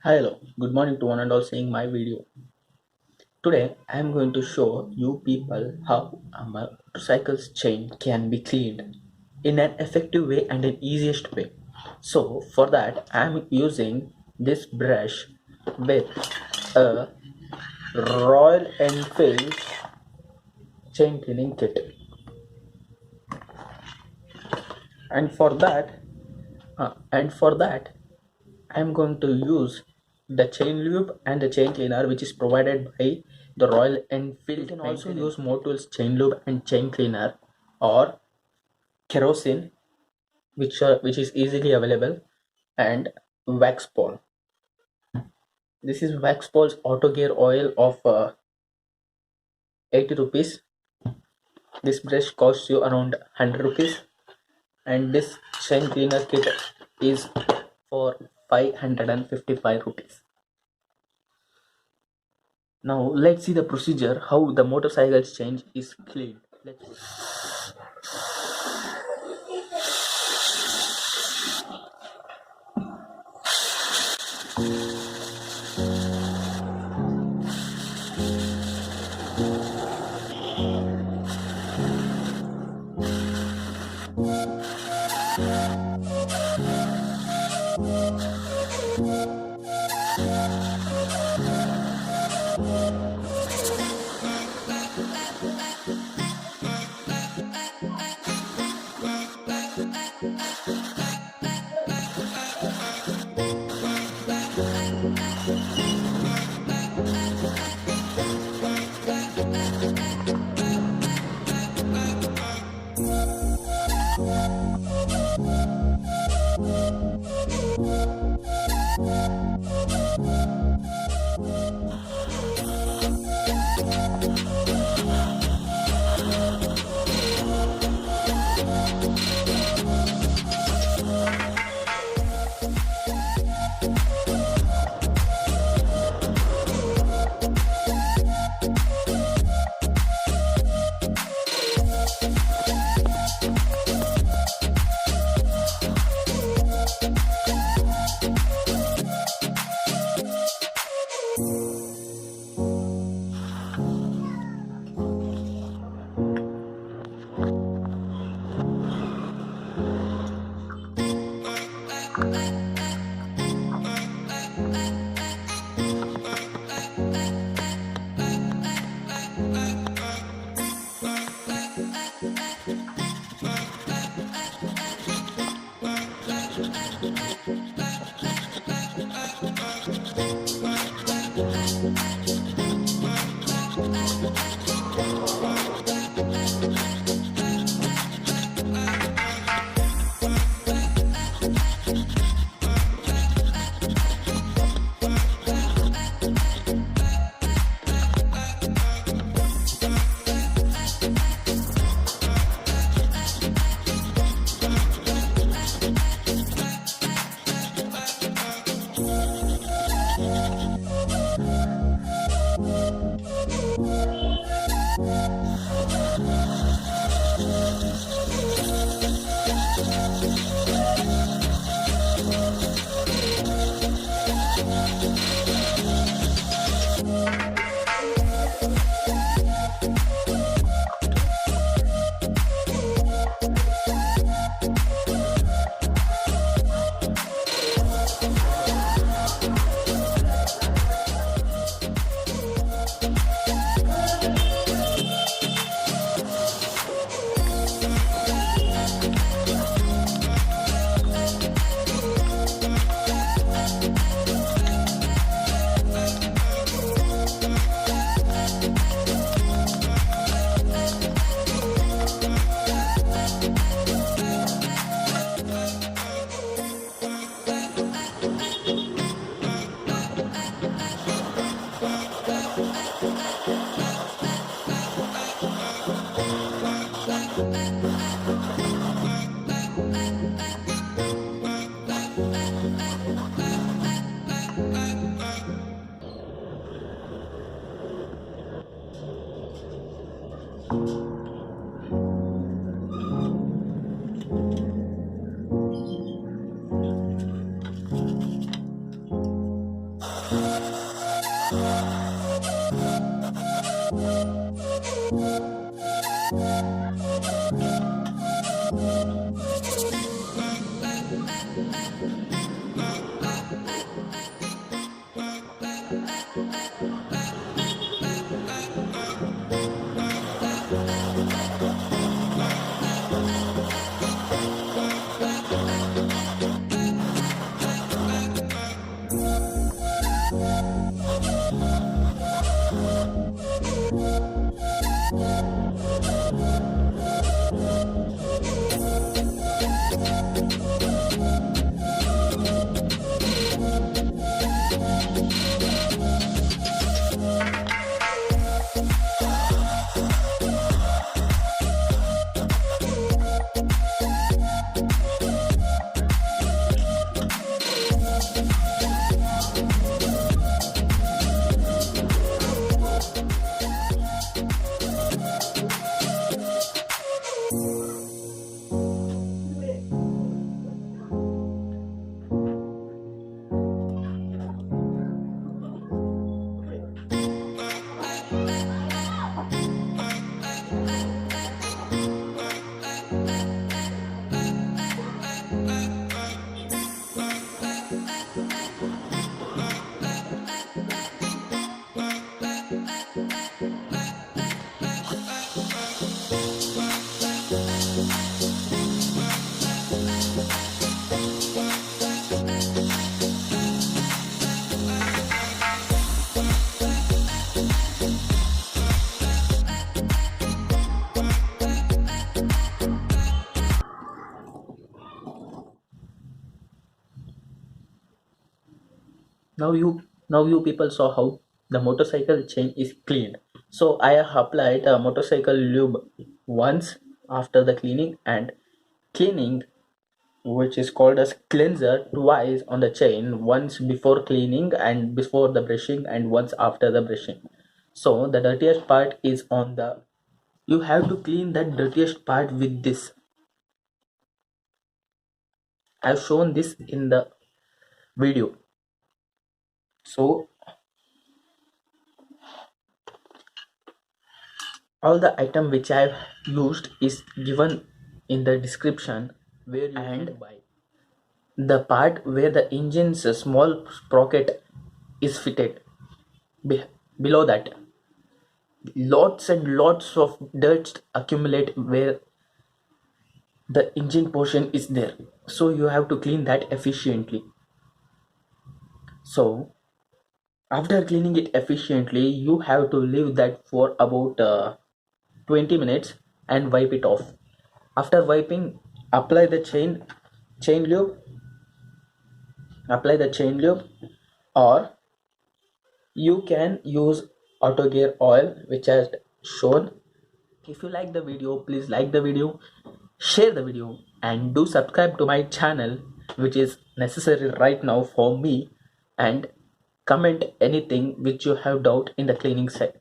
Hello, good morning to one and all seeing my video. Today I am going to show you people how a motorcycle's chain can be cleaned in an effective way and an easiest way. So for that I am using this brush with a Royal Enfield chain cleaning kit, and for that I am going to use the chain lube and the chain cleaner which is provided by the Royal Enfield. You can also use more tools, chain lube and chain cleaner, or kerosene, which is easily available, and wax ball. This is wax ball's auto gear oil of 80 rupees. This brush costs you around 100 rupees, and this chain cleaner kit is for 555 rupees. Now let's see the procedure how the motorcycle's chain is cleaned. Now you people saw how the motorcycle chain is cleaned. So I have applied a motorcycle lube once after the cleaning, and cleaning, which is called as cleanser, twice on the chain, once before cleaning and before the brushing, and once after the brushing. So the dirtiest part is on the, you have to clean that dirtiest part with this. I've shown this in the video. So all the item which I've used is given in the description, where you and buy. The part where the engine's small sprocket is fitted, below that lots and lots of dirt accumulate where the engine portion is there, so you have to clean that efficiently. So after cleaning it efficiently, you have to leave that for about 20 minutes and wipe it off. After wiping, apply the chain lube, apply the chain lube, or you can use auto gear oil, which has shown. If you like the video, please like the video, share the video, and do subscribe to my channel, which is necessary right now for me, and comment anything which you have doubt in the cleaning side.